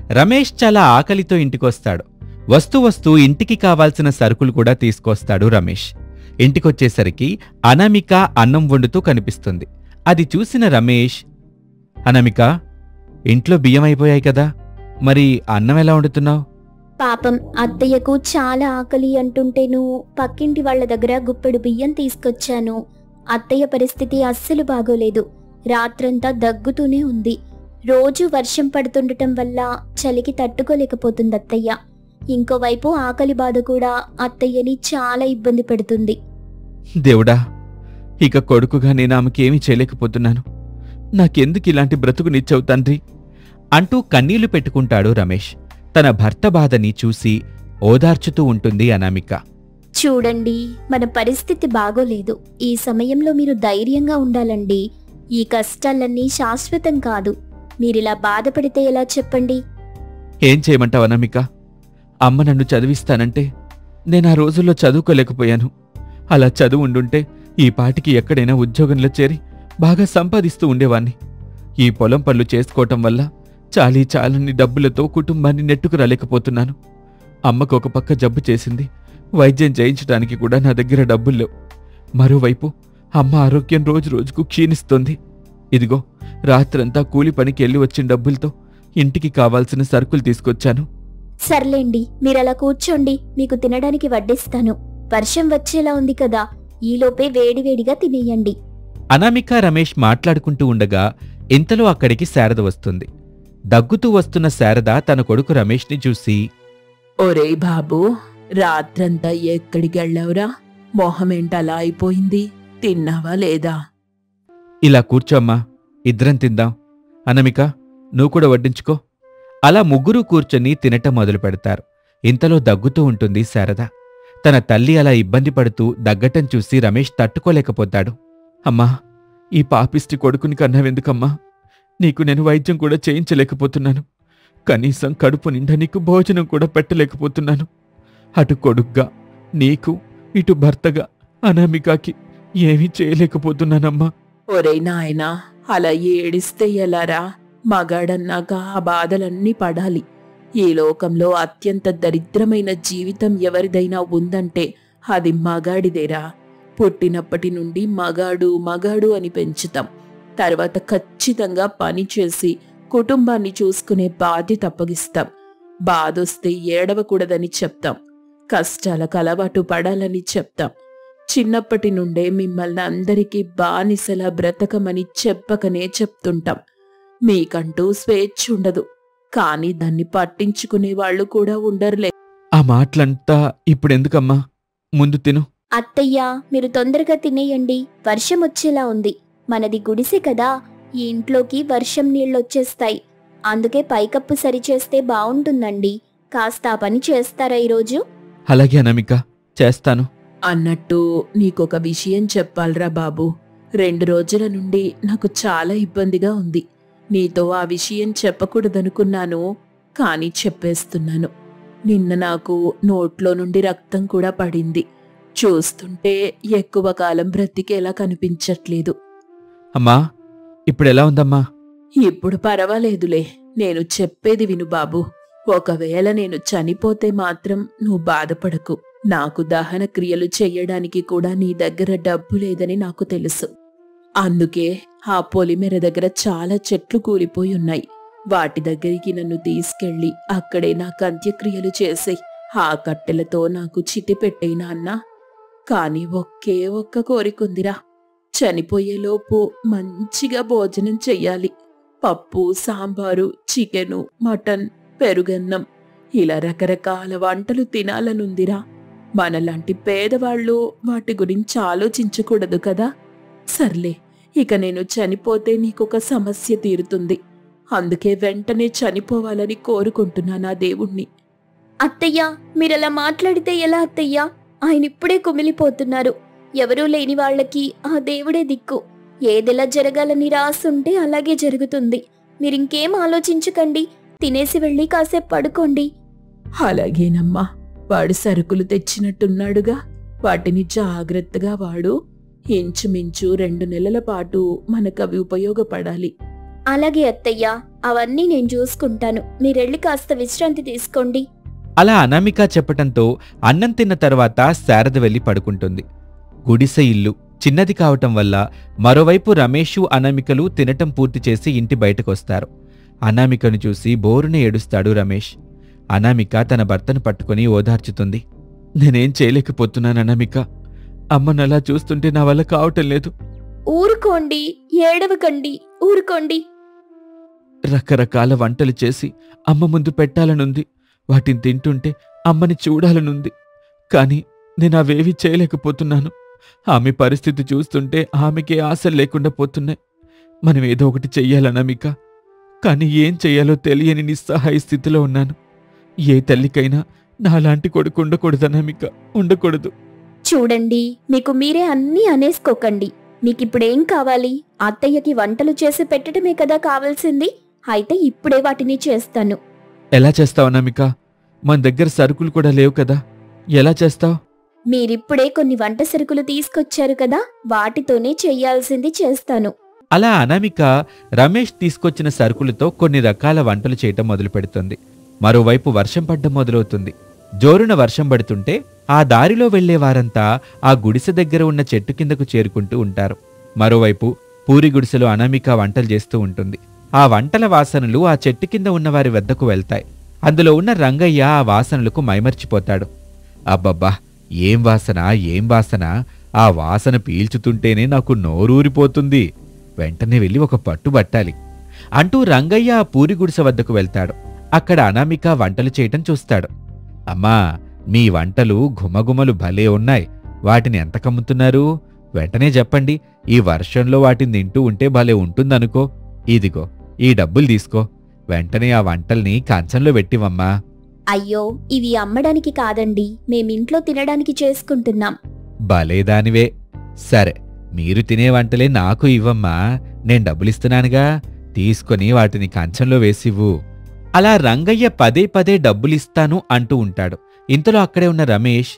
రమేష్ చాలా ఆకలితో ఇంటికొస్తాడు. వస్తూ వస్తూ ఇంటికి కావాల్సిన సరుకులు కూడా తీసుకొస్తాడు రమేష్. ఇంటికొచ్చేసరికి అనామిక అన్నం వండుతూ కనిపిస్తుంది. అది చూసిన రమేష్, అనామిక, ఇంట్లో బియ్యం అయిపోయాయి కదా, మరి అన్నం ఎలా వండుతున్నావు? పాపం అత్తయ్యకు చాలా ఆకలి అంటుంటేను పక్కింటి వాళ్ల దగ్గర గుప్పెడు బియ్యం తీసుకొచ్చాను. అత్తయ్య పరిస్థితి అస్సలు బాగోలేదు. రాత్రంతా దగ్గుతూనే ఉంది. రోజు వర్షం పడుతుండటం వల్ల చలికి తట్టుకోలేకపోతుంది అత్తయ్య. ఇంకోవైపు ఆకలి బాధ కూడా అత్తయ్యని చాలా ఇబ్బంది పెడుతుంది. దేవుడా, ఇక కొడుకుగా నేను ఆమెకేమీ చేయలేకపోతున్నాను. నాకెందుకు ఇలాంటి బ్రతుకునిచ్చావు తండ్రి అంటూ కన్నీళ్లు పెట్టుకుంటాడు రమేష్. తన భర్త బాధని చూసి ఓదార్చుతూ ఉంటుంది అనామిక. చూడండి, మన పరిస్థితి బాగోలేదు. ఈ సమయంలో మీరు ధైర్యంగా ఉండాలండి. ఈ కష్టాలన్నీ శాశ్వతం కాదు. మీరిలా బాధపడితే ఎలా చెప్పండి? ఏం చేయమంటావు అనామిక? అమ్మ నన్ను చదివిస్తానంటే నేను ఆ రోజుల్లో చదువుకోలేకపోయాను. అలా చదువు ఉండుంటే ఈ పాటికి ఎక్కడైనా ఉద్యోగంలో చేరి బాగా సంపాదిస్తూ ఉండేవాణ్ణి. ఈ పొలం పనులు చేసుకోవటం వల్ల చాలని డబ్బులతో కుటుంబాన్ని నెట్టుకు రాలేకపోతున్నాను. అమ్మకు ఒక పక్క జబ్బు చేసింది. వైద్యం చేయించడానికి కూడా నా దగ్గర డబ్బుల్లేవు. మరోవైపు అమ్మ ఆరోగ్యం రోజురోజుకు క్షీణిస్తోంది. ఇదిగో రాత్రంతా కూలి పనికి వెళ్ళి వచ్చిన డబ్బులతో ఇంటికి కావాల్సిన సరుకులు తీసుకొచ్చాను. సర్లేండి, మీరలా కూర్చోండి. మీకు తినడానికి వడ్డిస్తాను. వర్షం వచ్చేలా ఉంది కదా, ఈలోపే వేడివేడిగా తినేయండి. అనామిక రమేష్ మాట్లాడుకుంటూ ఉండగా ఇంతలో అక్కడికి శారద వస్తుంది. దగ్గుతూ వస్తున్న శారద తన కొడుకు రమేష్ని చూసి, ఒరే బాబూ, రాత్రంతా ఎక్కడికెళ్ళావురా? మొహమేంటలా అయిపోయింది? తిన్నావా లేదా? ఇలా కూర్చోమ్మా, ఇద్దరం తిందాం. అనామిక, నువ్వు కూడా వడ్డించుకో. అలా ముగ్గురూ కూర్చొని తినటం మొదలు పెడతారు. ఇంతలో దగ్గుతూ ఉంటుంది శారద. తన తల్లి అలా ఇబ్బంది పడుతూ దగ్గటం చూసి రమేష్ తట్టుకోలేకపోతాడు. అమ్మా, ఈ పాపిష్టి కొడుకుని కన్నావెందుకమ్మా? నీకు నేను వైద్యం కూడా చేయించలేకపోతున్నాను. కనీసం కడుపు నిండా నీకు భోజనం కూడా పెట్టలేకపోతున్నాను. అటు కొడుగ్గా నీకు, ఇటు భర్తగా అనామికకి ఏమీ చేయలేకపోతున్నానమ్మా. ఒరే నాయనా, అలా ఏడిస్తే ఎలారా? మగాడన్నాక ఆ బాధలన్నీ పడాలి. ఈ లోకంలో అత్యంత దరిద్రమైన జీవితం ఎవరిదైనా ఉందంటే అది మగాడిదేరా. పుట్టినప్పటి నుండి మగాడు మగాడు అని పెంచుతాం. తర్వాత ఖచ్చితంగా పని చేసి కుటుంబాన్ని చూసుకునే బాధ్యత అప్పగిస్తాం. బాధొస్తే ఏడవకూడదని చెప్తాం. కష్టాలకు అలవాటు పడాలని చెప్తాం. చిన్నప్పటి నుండే మిమ్మల్ని అందరికీ బానిసలా బ్రతకమని చెప్పకనే చెప్తుంటాం. మీకంటూ స్వేచ్ఛ ఉండదు, కానీ దాన్ని పట్టించుకునే వాళ్ళు కూడా ఉండరులే. ఆ మాటలంతా ఇప్పుడెందుకమ్మా? ముందు తిను. అత్తయ్య, మీరు తొందరగా తినేయండి. వర్షం వచ్చేలా ఉంది. మనది గుడిసె కదా, ఈ ఇంట్లోకి వర్షం నీళ్ళొచ్చేస్తాయి. అందుకే పైకప్పు సరిచేస్తే బావుంటుందండి. కాస్త ఆ పని చేస్తారా ఈరోజు? అలాగే అనామిక, చేస్తాను. అన్నట్టు నీకొక విషయం చెప్పాలరా బాబు. 2 రోజుల నుండి నాకు చాలా ఇబ్బందిగా ఉంది. నీతో ఆ విషయం చెప్పకూడదనుకున్నాను, కానీ చెప్పేస్తున్నాను. నిన్న నాకు నోట్లో నుండి రక్తం కూడా పడింది. చూస్తుంటే ఎక్కువ కాలం బ్రతికేలా కనిపించట్లేదు. అమ్మా, ఇప్పుడెలా ఉందమ్మా? ఇప్పుడు పర్వాలేదులే. నేను చెప్పేది విను బాబు. ఒకవేళ నేను చనిపోతే మాత్రం నువ్వు బాధపడకు. నాకు దహన క్రియలు చెయ్యడానికి కూడా నీ దగ్గర డబ్బు లేదని నాకు తెలుసు. అందుకే ఆ పొలిమేర దగ్గర చాలా చెట్లు కూలిపోయి ఉన్నాయి. వాటి దగ్గరికి నన్ను తీసుకెళ్లి అక్కడే నాకు అంత్యక్రియలు చేసేయ్. ఆ కట్టెలతో నాకు చితి పెట్టేయి నాన్నా. కాని ఒకే ఒక్క కోరికుందిరా. చనిపోయేలోపు మంచిగా భోజనం చెయ్యాలి. పప్పు, సాంబారు, చికెను, మటన్, పెరుగన్నం ఇలా రకరకాల వంటలు తినాలనుందిరా. మనలాంటి పేదవాళ్ళు వాటి గురించి ఆలోచించకూడదు కదా. సర్లే, ఇక నేను చనిపోతే నీకొక సమస్య తీరుతుంది. అందుకే వెంటనే చనిపోవాలని కోరుకుంటున్నానా దేవుణ్ణి. అత్తయ్య, మీరలా మాట్లాడితే ఎలా అత్తయ్య? ఆయన ఇప్పుడే కుమిలిపోతున్నారు. ఎవరూ లేని వాళ్లకి ఆ దేవుడే దిక్కు. ఏదెలా జరగాలని రాసుంటే అలాగే జరుగుతుంది. మీరింకేం ఆలోచించకండి. తినేసి వెళ్ళి కాసేపు పడుకోండి. అలాగేనమ్మా. వాడు సరుకులు తెచ్చినట్టున్నాడుగా, వాటిని జాగ్రత్తగా వాడు. ఇంచుమించు 2 నెలల పాటు మనకవి ఉపయోగపడాలి. అలాగే అత్తయ్య. అవన్నీ నేను చూసుకుంటాను. మీరెళ్ళి కాస్త విశ్రాంతి తీసుకోండి. అలా అనామిక చెప్పటంతో అన్నం తిన్న తర్వాత శారద వెళ్లి పడుకుంటుంది. గుడిసె ఇల్లు చిన్నది కావటం వల్ల మరోవైపు రమేషు అనామికలు తినటం పూర్తి చేసి ఇంటి బయటకొస్తారు. అనామికను చూసి బోరున ఏడుస్తాడు రమేష్. అనామిక తన భర్తను పట్టుకుని ఓదార్చుతుంది. నేనేం చేయలేకపోతున్నాను అనామిక. అమ్మనలా చూస్తుంటే నా వల్ల కావటం లేదు. ఊరుకోండి, ఏడవకండి, ఊరుకోండి. రకరకాల వంటలు చేసి అమ్మ ముందు పెట్టాలనుంది. వాటిని తింటుంటే అమ్మని చూడాలనుంది. కాని నేను అవేవీ చేయలేకపోతున్నాను. ఆమె పరిస్థితి చూస్తుంటే ఆమెకే ఆశలు లేకుండా పోతున్నాయి. మనం ఏదో ఒకటి చెయ్యాలనామిక. కాని ఏం చెయ్యాలో తెలియని నిస్సహాయ స్థితిలో ఉన్నాను. ఏ తల్లికైనా నాలాంటి కొడుకు ఉండకూడదనామిక, ఉండకూడదు. చూడండి, మీకు మీరే అన్నీ అనేసుకోకండి. మీకిప్పుడేం కావాలి? అత్తయ్యకి వంటలు చేసి పెట్టడమే కదా కావాల్సింది. అయితే ఇప్పుడే వాటిని చేస్తాను. ఎలా చేస్తావు అనామిక? మన దగ్గర సరుకులు కూడా లేవు కదా, ఎలా చేస్తావు? మీరిప్పుడే కొన్ని వంట సరుకులు తీసుకొచ్చారు కదా, వాటితోనే చెయ్యాల్సింది చేస్తాను. అలా అనామిక రమేష్ తీసుకొచ్చిన సరుకులతో కొన్ని రకాల వంటలు చేయటం మొదలుపెడుతుంది. మరోవైపు వర్షం పడ్డం మొదలవుతుంది. జోరున వర్షం పడుతుంటే ఆ దారిలో వెళ్లేవారంతా ఆ గుడిసె దగ్గర ఉన్న చెట్టు కిందకు చేరుకుంటూ ఉంటారు. మరోవైపు పూరి గుడిసెలో అనామిక వంటలు చేస్తూ ఉంటుంది. ఆ వంటల వాసనలు ఆ చెట్టు కింద ఉన్నవారి వద్దకు వెళ్తాయి. అందులో ఉన్న రంగయ్య ఆ వాసనలకు మైమర్చిపోతాడు. అబ్బబ్బా, ఏం వాసన, ఏం వాసన! ఆ వాసన పీల్చుతుంటేనే నాకు నోరూరిపోతుంది. వెంటనే వెళ్ళి ఒక పట్టు పట్టాలి అంటూ రంగయ్య ఆ పూరి గుడిసె వద్దకు వెళ్తాడు. అక్కడ అనామిక వంటలు చేయటం చూస్తాడు. అమ్మా, మీ వంటలు ఘుమఘుమలు భలే ఉన్నాయి. వాటిని ఎంత కమ్ముతున్నారు? వెంటనే చెప్పండి. ఈ వర్షంలో వాటిని తింటూ ఉంటే భలే ఉంటుందనుకో. ఇదిగో, ఈ డబ్బులు తీసుకో. వెంటనే ఆ వంటల్ని కంచంలో పెట్టివమ్మా. అయ్యో, ఇవి అమ్మడానికి కాదండి, మేమింట్లో తినడానికి చేసుకుంటున్నాం. భలేదానివే. సరే, మీరు తినే వంటలే నాకు ఇవ్వమ్మా. నేను డబ్బులిస్తున్నానుగా, తీసుకొని వాటిని కంచంలో వేసివ్వు. అలా రంగయ్య పదే పదే డబ్బులిస్తాను అంటూ ఉంటాడు. ఇంతలో అక్కడే ఉన్న రమేష్,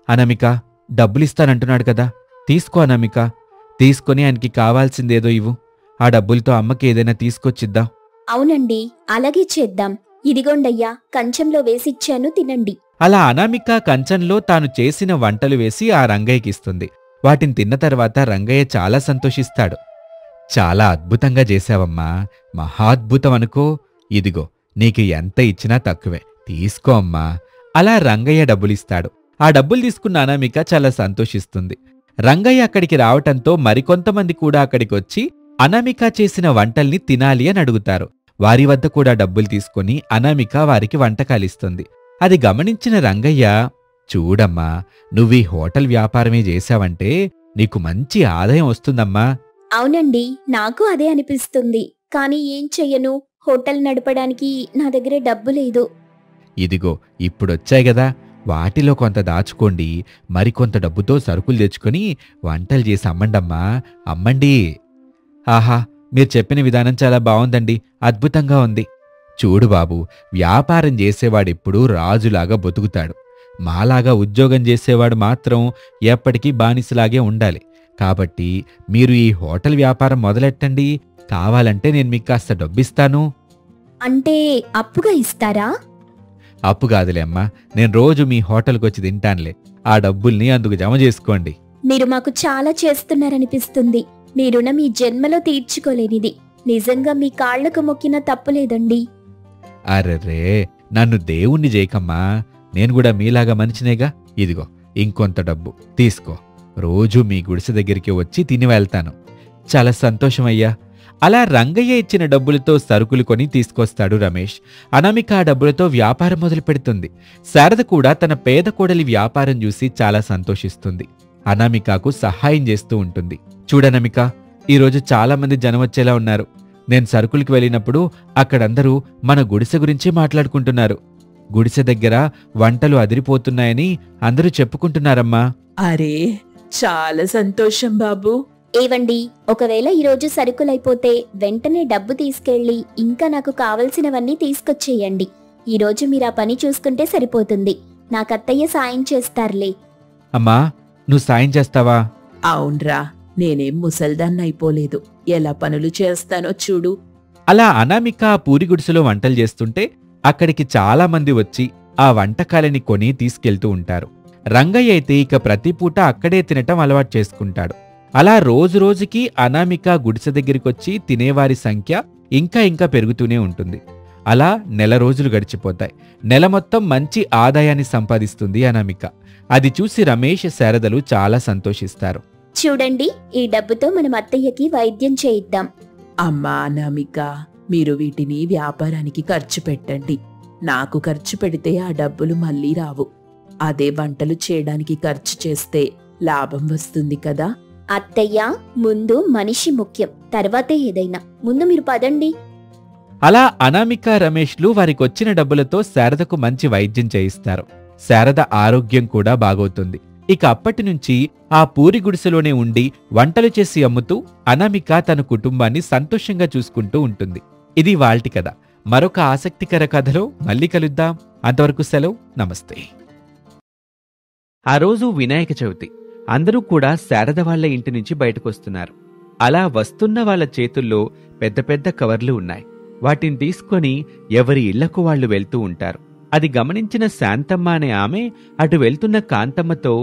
అనామిక డబ్బులిస్తానంటున్నాడు కదా, తీసుకో అనామిక. తీసుకొని ఆయనకి కావాల్సిందేదో ఇవ్వు. ఆ డబ్బులతో అమ్మకి ఏదైనా తీసుకొచ్చిద్దాం. అవునండి, అలాగే చేద్దాం. ఇదిగోండయ్యా, కంచంలో వేసిచ్చాను, తినండి. అలా అనామిక కంచంలో తాను చేసిన వంటలు వేసి ఆ రంగయ్యకిస్తుంది. వాటిని తిన్న తర్వాత రంగయ్య చాలా సంతోషిస్తాడు. చాలా అద్భుతంగా చేశావమ్మా, మహాద్భుతం అనుకో. ఇదిగో, నీకు ఎంత ఇచ్చినా తక్కువే, తీసుకో అమ్మా. అలా రంగయ్య డబ్బులిస్తాడు. ఆ డబ్బులు తీసుకున్న అనామిక చాలా సంతోషిస్తుంది. రంగయ్య అక్కడికి రావటంతో మరికొంతమంది కూడా అక్కడికొచ్చి అనామిక చేసిన వంటల్ని తినాలి అని అడుగుతారు. వారి వద్ద కూడా డబ్బులు తీసుకుని అనామిక వారికి వంటకాలిస్తుంది. అది గమనించిన రంగయ్య, చూడమ్మా, నువ్వీ హోటల్ వ్యాపారమే చేశావంటే నీకు మంచి ఆదాయం వస్తుందమ్మా. అవునండి, నాకు అదే అనిపిస్తుంది. కానీ ఏం చెయ్యను, హోటల్ నడపడానికి నా దగ్గర డబ్బు లేదు. ఇదిగో, ఇప్పుడొచ్చాయి గదా, వాటిలో కొంత దాచుకోండి. మరికొంత డబ్బుతో సరుకులు తెచ్చుకొని వంటలు చేసి అమ్మండమ్మా, అమ్మండి. ఆహా, మీరు చెప్పిన విధానం చాలా బావుందండి, అద్భుతంగా ఉంది. చూడు బాబు, వ్యాపారం చేసేవాడెప్పుడూ రాజులాగా బతుకుతాడు. మాలాగా ఉద్యోగం చేసేవాడు మాత్రం ఎప్పటికీ బానిసలాగే ఉండాలి. కాబట్టి మీరు ఈ హోటల్ వ్యాపారం మొదలెట్టండి. కావాలంటే నేను మీకు కాస్త డబ్బిస్తాను. అంటే అప్పుగా ఇస్తారా? అప్పు కాదులే అమ్మా, నేను రోజు మీ హోటల్కొచ్చి తింటానులే. ఆ డబ్బుల్ని అందుకు జమ చేసుకోండి. మీరు మాకు చాలా చేస్తున్నారనిపిస్తుంది. మీ రుణం ఈ జన్మలో తీర్చుకోలేనిది. నిజంగా మీ కాళ్లకు మొక్కిన తప్పులేదండి. అరెరే, నన్ను దేవుణ్ణి చేయకమ్మా. నేను కూడా మీలాగా మనిషినేగా. ఇదిగో, ఇంకొంత డబ్బు తీసుకో. రోజూ మీ గుడిసె దగ్గరికి వచ్చి తిని వెళ్తాను. చాలా సంతోషమయ్యా. అలా రంగయ్య ఇచ్చిన డబ్బులతో సరుకులు కొని తీసుకొస్తాడు రమేష్. అనామిక ఆ డబ్బులతో వ్యాపారం మొదలుపెడుతుంది. శారద కూడా తన పేద కోడలి వ్యాపారం చూసి చాలా సంతోషిస్తుంది. అనామికకు సహాయం చేస్తూ ఉంటుంది. చూడనామిక, ఈరోజు చాలా మంది జనం వచ్చేలా ఉన్నారు. నేను సరుకులకి వెళ్ళినప్పుడు అక్కడందరూ మన గుడిసె గురించే మాట్లాడుకుంటున్నారు. గుడిసె దగ్గర వంటలు అదిరిపోతున్నాయని అందరూ చెప్పుకుంటున్నారమ్మా. అరే, చాలా సంతోషం బాబు. ఏవండి, ఒకవేళ ఈరోజు సరుకులైపోతే వెంటనే డబ్బు తీసుకెళ్లి ఇంకా నాకు కావలసినవన్నీ తీసుకొచ్చేయండి. ఈరోజు మీరు ఆ పని చూసుకుంటే సరిపోతుంది. నాకత్తయ్య సాయం చేస్తారులే. అమ్మా, నువ్వు సాయం చేస్తావా? అవునరా, నేనేం ముసల్దాన్నైపోలేదు. ఎలా పనులు చేస్తానో చూడు. అలా అనామిక ఆ పూరి గుడిసెలో వంటలు చేస్తుంటే అక్కడికి చాలా మంది వచ్చి ఆ వంటకాలని కొని తీసుకెళ్తూ ఉంటారు. రంగయ్య అయితే ఇక ప్రతి పూట అక్కడే తినటం అలవాటు చేసుకుంటాడు. అలా రోజురోజుకి అనామిక గుడిసె దగ్గరికొచ్చి తినేవారి సంఖ్య ఇంకా ఇంకా పెరుగుతూనే ఉంటుంది. అలా నెల రోజులు గడిచిపోతాయి. నెల మొత్తం మంచి ఆదాయాన్ని సంపాదిస్తుంది అనామిక. అది చూసి రమేష్, శారదలు చాలా సంతోషిస్తారు. చూడండి, ఈ డబ్బుతో మనం అత్తయ్యకి వైద్యం చేయిద్దాం. అమ్మా అనామిక, మీరు వీటిని వ్యాపారానికి ఖర్చు పెట్టండి. నాకు ఖర్చు పెడితే ఆ డబ్బులు మళ్ళీ రావు. అదే వంటలు చేయడానికి ఖర్చు చేస్తే లాభం వస్తుంది కదా. అత్తయ్య, ముందు మనిషి ముఖ్యం, తర్వాతే ఏదైనా. ముందు మీరు పదండి. అలా అనామిక, రమేష్లు వారికొచ్చిన డబ్బులతో శారదకు మంచి వైద్యం చేయిస్తారు. శారద ఆరోగ్యం కూడా బాగవుతుంది. ఇక అప్పటినుంచి ఆ పూరి గుడిసెలోనే ఉండి వంటలు చేసి అమ్ముతూ అనామిక తన కుటుంబాన్ని సంతోషంగా చూసుకుంటూ ఉంటుంది. ఇది వాల్టి కథ. మరొక ఆసక్తికర కథలో మళ్ళీ కలుద్దాం. అంతవరకు సెలవు, నమస్తే. ఆ రోజు వినాయక చవితి. అందరూ కూడా శారద వాళ్ల ఇంటి నుంచి బయటకొస్తున్నారు. అలా వస్తున్న వాళ్ల చేతుల్లో పెద్ద పెద్ద కవర్లు ఉన్నాయి. వాటిని తీసుకొని ఎవరి ఇళ్లకు వాళ్లు వెళ్తూ ఉంటారు. అది గమనించిన శాంతమ్మ అనే ఆమె అటు వెళ్తున్న కాంతమ్మతో,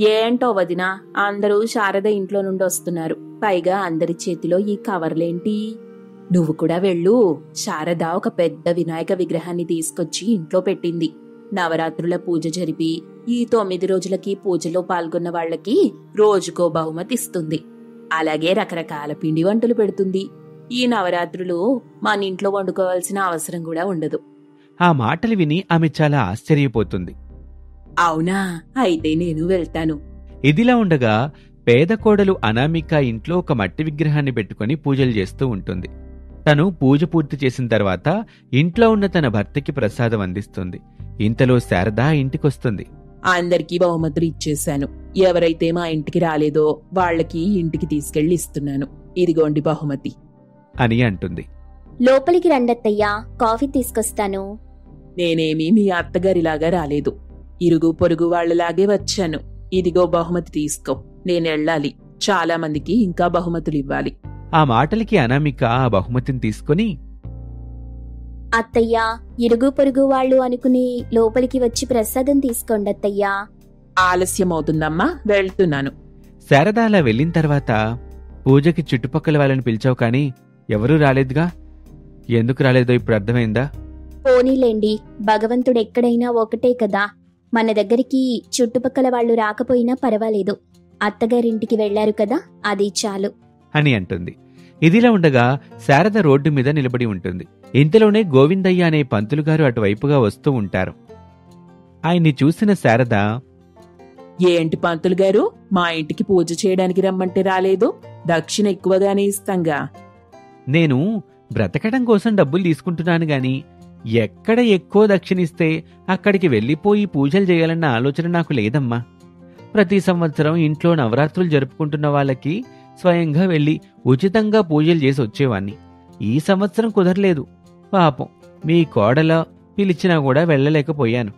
ఏంటో వదినా, అందరూ శారద ఇంట్లో నుండి వస్తున్నారు. పైగా అందరి చేతిలో ఈ కవర్లేంటి? నువ్వు కూడా వెళ్ళు. శారద ఒక పెద్ద వినాయక విగ్రహాన్ని తీసుకొచ్చి ఇంట్లో పెట్టింది. నవరాత్రుల పూజ జరిపి ఈ 9 రోజులకి పూజలో పాల్గొన్న వాళ్లకి రోజుకో బహుమతి ఇస్తుంది. అలాగే రకరకాల పిండి వంటలు పెడుతుంది. ఈ నవరాత్రులు మన ఇంట్లో వండుకోవాల్సిన అవసరం కూడా ఉండదు. ఆ మాటలు విని ఆమె చాలా ఆశ్చర్యపోతుంది. అవునా, అయితే నేను వెళ్తాను. ఇదిలా ఉండగా పేద కోడలు అనామిక ఇంట్లో ఒక మట్టి విగ్రహాన్ని పెట్టుకుని పూజలు చేస్తూ ఉంటుంది. తను పూజ పూర్తి చేసిన తర్వాత ఇంట్లో ఉన్న తన భర్తకి ప్రసాదం అందిస్తుంది. ఇంతలో శారద ఇంటికొస్తుంది. అందరికీ బహుమతులు ఇచ్చేశాను. ఎవరైతే మా ఇంటికి రాలేదో వాళ్లకి ఇంటికి తీసుకెళ్లి ఇస్తున్నాను. ఇదిగోండి బహుమతి అని అంటుంది. లోపలికి రండత్తయ్యా, కాఫీ తీసుకొస్తాను. నేనేమీ మీ అత్తగారిలాగా రాలేదు. ఇరుగు పొరుగు వాళ్లలాగే వచ్చాను. ఇదిగో బహుమతి తీసుకో. నేనెళ్ళాలి. చాలా మందికి ఇంకా బహుమతులు ఇవ్వాలి. ఆ మాటలకి అనామిక ఆ బహుమతిని తీసుకుని, అత్తయ్యా, ఇరుగు పొరుగు వాళ్ళు అనుకుని లోపలికి వచ్చి ప్రసాదం తీసుకోండి అత్తయ్యా. ఆలస్యమవుతుందమ్మా, వెళ్తున్నాను. శారద అలా వెళ్ళిన తర్వాత, పూజకి చుట్టుపక్కల వాళ్ళని పిలిచావు కానీ ఎవరూ రాలేదుగా. ఎందుకు రాలేదో ఇప్పుడు అర్థమైందా? పోనీలేండి, భగవంతుడెక్కడైనా ఒకటే కదా. మన దగ్గరికి చుట్టుపక్కల వాళ్ళు రాకపోయినా పర్వాలేదు. అత్తగారింటికి వెళ్లారు కదా, అది చాలు అని అంటుంది. ఇదిలా ఉండగా శారద రోడ్డు మీద నిలబడి ఉంటుంది. ఇంతలోనే గోవిందయ్య అనే పంతులుగారు అటువైపుగా వస్తూ ఉంటారు. ఆయన్ని చూసిన శారద, ఏంటి పంతులు గారు, మా ఇంటికి పూజ చేయడానికి రమ్మంటే రాలేదు? దక్షిణ ఎక్కువగానే ఇస్తాంగా. నేను బ్రతకడం కోసం డబ్బులు తీసుకుంటున్నాను గాని ఎక్కడ ఎక్కువ దక్షిణిస్తే అక్కడికి వెళ్ళిపోయి పూజలు చేయాలన్న ఆలోచన నాకు లేదమ్మా. ప్రతి సంవత్సరం ఇంట్లో నవరాత్రులు జరుపుకుంటున్న వాళ్ళకి స్వయంగా వెళ్ళి ఉచితంగా పూజలు చేసి వచ్చేవాణ్ణి. ఈ సంవత్సరం కుదరలేదు. పాపం మీ కోడల పిలిచినా కూడా వెళ్ళలేకపోయాను.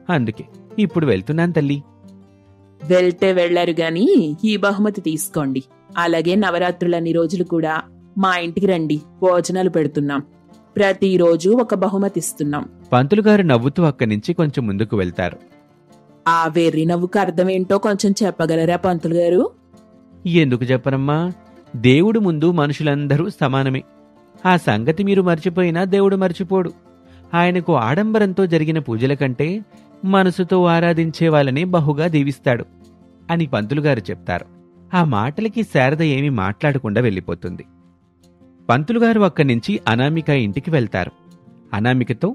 అందుకే ఇప్పుడు వెళ్తున్నాను తల్లి. వెళ్తే వెళ్లారు గాని ఈ బహుమతి తీసుకోండి. అలాగే నవరాత్రులన్ని రోజులు కూడా మా ఇంటికి రండి, భోజనాలు పెడుతున్నాం. ప్రతిరోజు ఒక బహుమతి ఇస్తున్నాం. పంతులుగారు నవ్వుతూ అక్కడి నుంచి కొంచెం ముందుకు వెళ్తారు. ఆ వెర్రి నవ్వుకు అర్థమేంటో కొంచెం చెప్పగలరా పంతులు గారు? ఎందుకు చెప్పనమ్మా, దేవుడు ముందు మనుషులందరూ సమానమే. ఆ సంగతి మీరు మర్చిపోయినా దేవుడు మర్చిపోడు. ఆయనకు ఆడంబరంతో జరిగిన పూజల కంటే మనసుతో ఆరాధించే వాళ్ళని బహుగా దీవిస్తాడు అని పంతులుగారు చెప్తారు. ఆ మాటలకి శారద ఏమీ మాట్లాడకుండా వెళ్ళిపోతుంది. పంతులుగారు అక్కడి నుంచి అనామిక ఇంటికి వెళ్తారు. అనామికతో,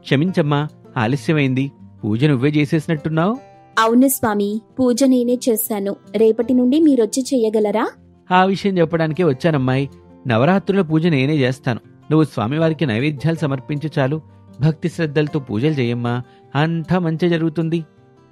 క్షమించమ్మా, ఆలస్యమైంది. పూజ నువ్వే చేసేసినట్టున్నావు. అవును స్వామి, పూజ నేనే చేశాను. రేపటి నుండి మీరొచ్చి చెయ్యగలరా? ఆ విషయం చెప్పడానికే వచ్చానమ్మాయి. నవరాత్రుల పూజ నేనే చేస్తాను. నువ్వు స్వామివారికి నైవేద్యాలు సమర్పించి చాలు. భక్తి శ్రద్ధలతో పూజలు చేయమ్మా, అంతా మంచి జరుగుతుంది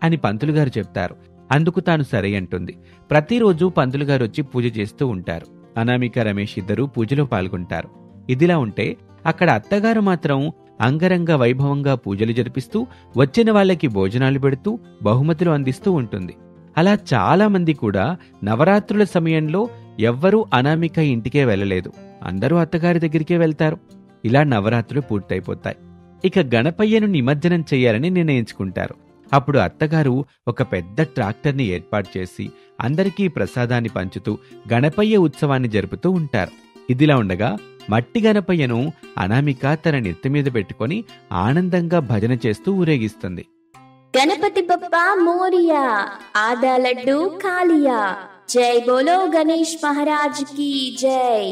అని పంతులుగారు చెప్తారు. అందుకు తాను సరే అంటుంది. ప్రతిరోజు పంతులుగారు వచ్చి పూజ చేస్తూ ఉంటారు. అనామిక, రమేష్ ఇద్దరూ పూజలో పాల్గొంటారు. ఇదిలా ఉంటే అక్కడ అత్తగారు మాత్రం అంగరంగ వైభవంగా పూజలు జరిపిస్తూ వచ్చిన వాళ్ళకి భోజనాలు పెడుతూ బహుమతులు అందిస్తూ ఉంటుంది. అలా చాలా మంది కూడా నవరాత్రుల సమయంలో ఎవ్వరూ అనామిక ఇంటికే వెళ్ళలేదు. అందరూ అత్తగారి దగ్గరికే వెళ్తారు. ఇలా నవరాత్రులు పూర్తయిపోతాయి. ఇక గణపయ్యను నిమజ్జనం చెయ్యాలని నిర్ణయించుకుంటారు. అప్పుడు అత్తగారు ఒక పెద్ద ట్రాక్టర్ని ఏర్పాటు చేసి అందరికీ ప్రసాదాన్ని పంచుతూ గణపయ్య ఉత్సవాన్ని జరుపుతూ ఉంటారు. ఇదిలా ఉండగా మట్టి గణపయ్యను అనామిక తన నెత్తి మీద పెట్టుకొని ఆనందంగా భజన చేస్తూ ఊరేగిస్తుంది. గణపతి బప్పా మోరియా, ఆదా లడ్డు కాలియా, జై బోలో గణేష్ మహారాజ్ కి జై,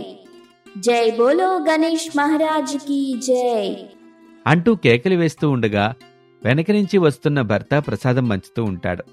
జై బోలో గణేష్ మహారాజ్ కి జై అంటూ కేకలు వేస్తూ ఉండగా వెనక నుంచి వస్తున్న భర్త ప్రసాదం పంచుతూ ఉంటాడు.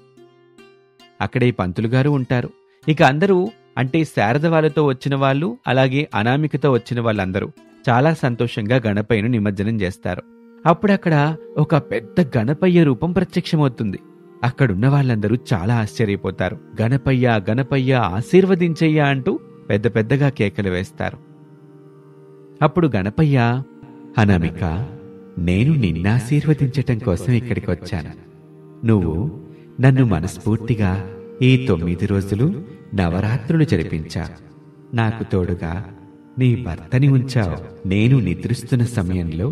అక్కడే పంతులుగారు ఉంటారు. ఇక అందరూ అంటే శారద వాళ్ళతో వచ్చిన వాళ్ళు, అలాగే అనామికతో వచ్చిన వాళ్ళందరూ చాలా సంతోషంగా గణపయ్యను నిమజ్జనం చేస్తారు. అప్పుడక్కడ ఒక పెద్ద గణపయ్య రూపం ప్రత్యక్షమవుతుంది. అక్కడున్న వాళ్ళందరూ చాలా ఆశ్చర్యపోతారు. గణపయ్య గణపయ్య ఆశీర్వదించయ్యా అంటూ పెద్ద పెద్దగా కేకలు వేస్తారు. అప్పుడు గణపయ్య, అనామిక, నేను నిన్నాశీర్వదించటం కోసం ఇక్కడికి వచ్చాను. నువ్వు నన్ను మనస్ఫూర్తిగా ఈ 9 రోజులు నవరాత్రులు జరిపించా. నాకు తోడుగా నీ భర్తని ఉంచావు. నేను నిద్రిస్తున్న సమయంలో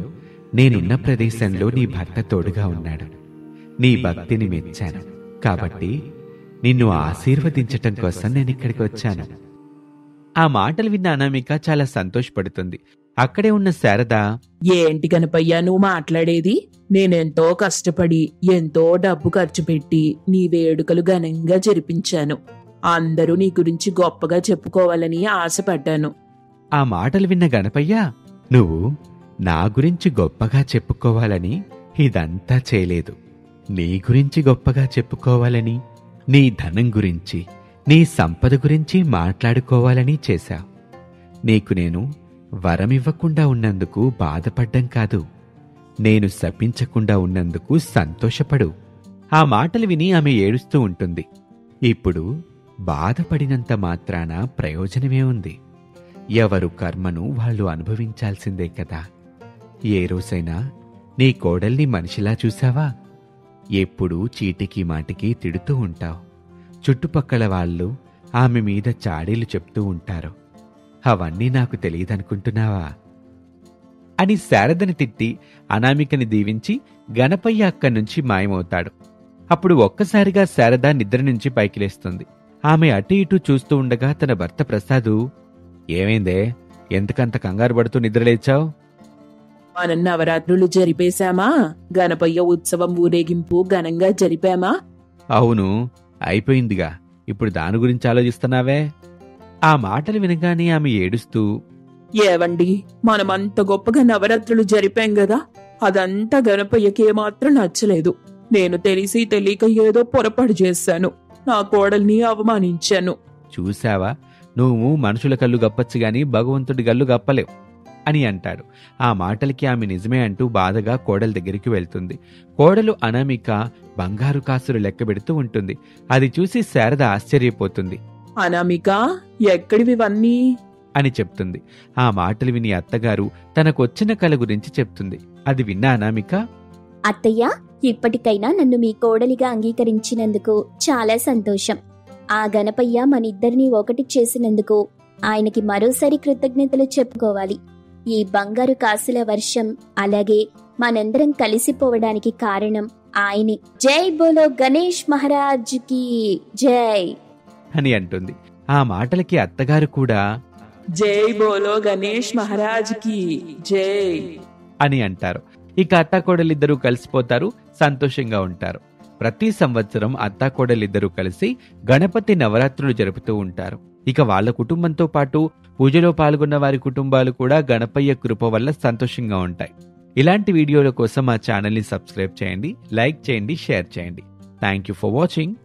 నేనున్న ప్రదేశంలో నీ భర్త తోడుగా ఉన్నాడు. నీ భక్తిని మెచ్చాను. కాబట్టి నిన్ను ఆశీర్వదించటం కోసం నేనిక్కడికి వచ్చాను. ఆ మాటలు విన్న అనామిక చాలా సంతోషపడుతుంది. అక్కడే ఉన్న శారద, ఏంటి గణపయ్య నువ్వు మాట్లాడేది? నేనెంతో కష్టపడి ఎంతో డబ్బు ఖర్చు పెట్టి నీ వేడుకలు ఘనంగా జరిపించాను. అందరూ నీ గురించి గొప్పగా చెప్పుకోవాలని ఆశపడ్డాను. ఆ మాటలు విన్న గణపయ్య, నువ్వు నా గురించి గొప్పగా చెప్పుకోవాలని ఇదంతా చేయలేదు. నీ గురించి గొప్పగా చెప్పుకోవాలని, నీ ధనం గురించి, నీ సంపద గురించి మాట్లాడుకోవాలని చేశావు. నీకు నేను వరమివ్వకుండా ఉన్నందుకు బాధపడ్డం కాదు, నేను శపించకుండా ఉన్నందుకు సంతోషపడు. ఆ మాటలు విని ఆమె ఏడుస్తూ ఉంటుంది. ఇప్పుడు బాధపడినంత మాత్రాన ప్రయోజనమే ఉంది. ఎవరు కర్మను వాళ్ళు అనుభవించాల్సిందే కదా. ఏ రోజైనా నీ కోడల్ని మనిషిలా చూసావా? ఎప్పుడూ చీటికి మాటికి తిడుతూ ఉంటావు. చుట్టుపక్కల వాళ్ళు ఆమె మీద చాడీలు చెప్తూ ఉంటారు. అవన్నీ నాకు తెలియదనుకుంటున్నావా అని శారదని తిట్టి అనామికని దీవించి గణపయ్య అక్కడి నుంచి మాయమవుతాడు. అప్పుడు ఒక్కసారిగా శారద నిద్ర నుంచి పైకి లేస్తుంది. ఆమె అటు ఇటు చూస్తూ ఉండగా తన భర్త ప్రసాదు, ఏమైందే, ఎందుకంత కంగారు పడుతూ నిద్రలేచావు? మనం నవరాత్రులు జరిపేశామా? గణపయ్య ఉత్సవం ఊరేగింపు ఘనంగా జరిపామా? అవును, అయిపోయిందిగా. ఇప్పుడు దాని గురించి ఆలోచిస్తున్నావే? ఆ మాటలు వినగానే ఆమె ఏడుస్తూ, ఏవండి, మనమంత గొప్పగా నవరాత్రులు జరిపాం గదా, అదంతా గణపయ్యకి ఏమాత్రం నచ్చలేదు. నేను తెలిసి తెలియక ఏదో పొరపాటు చేశాను. నా కోడల్ని అవమానించాను. చూశావా, నువ్వు మనుషుల కళ్ళు గప్పచ్చు గాని భగవంతుడి కళ్ళు గప్పలేవు అని అంటాడు. ఆ మాటలకి ఆమె నిజమే అంటూ బాధగా కోడలి దగ్గరికి వెళ్తుంది. కోడలు అనామిక బంగారు కాసులు లెక్కబెడుతూ ఉంటుంది. అది చూసి శారద ఆశ్చర్యపోతుంది. అనామిక, ఎక్కడివివన్నీ అని చెప్తుంది. ఆ మాటలు విని అత్తగారు తనకొచ్చిన కల గురించి చెప్తుంది. అది విన్న అనామిక, అత్తయ్య, ఇప్పటికైనా నన్ను మీ కోడలిగా అంగీకరించినందుకు చాలా సంతోషం. ఆ గణపయ్య మనిద్దరినీ ఒకటి చేసినందుకు ఆయనకి మరోసారి కృతజ్ఞతలు చెప్పుకోవాలి. ఈ బంగారు కాసుల వర్షం, అలాగే మనందరం కలిసిపోవడానికి కారణం ఆయనే. జై బోలో గణేష్ మహారాజ్ కి జై అని అంటుంది. ఆ మాటలకి అత్తగారు కూడా జై బోలో గణేష్ మహారాజ్ కి జై అని అంటారు. ఇక అత్తాకోడలిద్దరూ కలిసిపోతారు, సంతోషంగా ఉంటారు. ప్రతి సంవత్సరం అత్తాకోడలిద్దరూ కలిసి గణపతి నవరాత్రులు జరుపుతూ ఉంటారు. ఇక వాళ్ళ కుటుంబంతో పాటు పూజలో పాల్గొన్న వారి కుటుంబాలు కూడా గణపయ్య కృప వల్ల సంతోషంగా ఉంటాయి. ఇలాంటి వీడియోల కోసం మా ఛానల్ని సబ్స్క్రైబ్ చేయండి, లైక్ చేయండి, షేర్ చేయండి. Thank you for watching.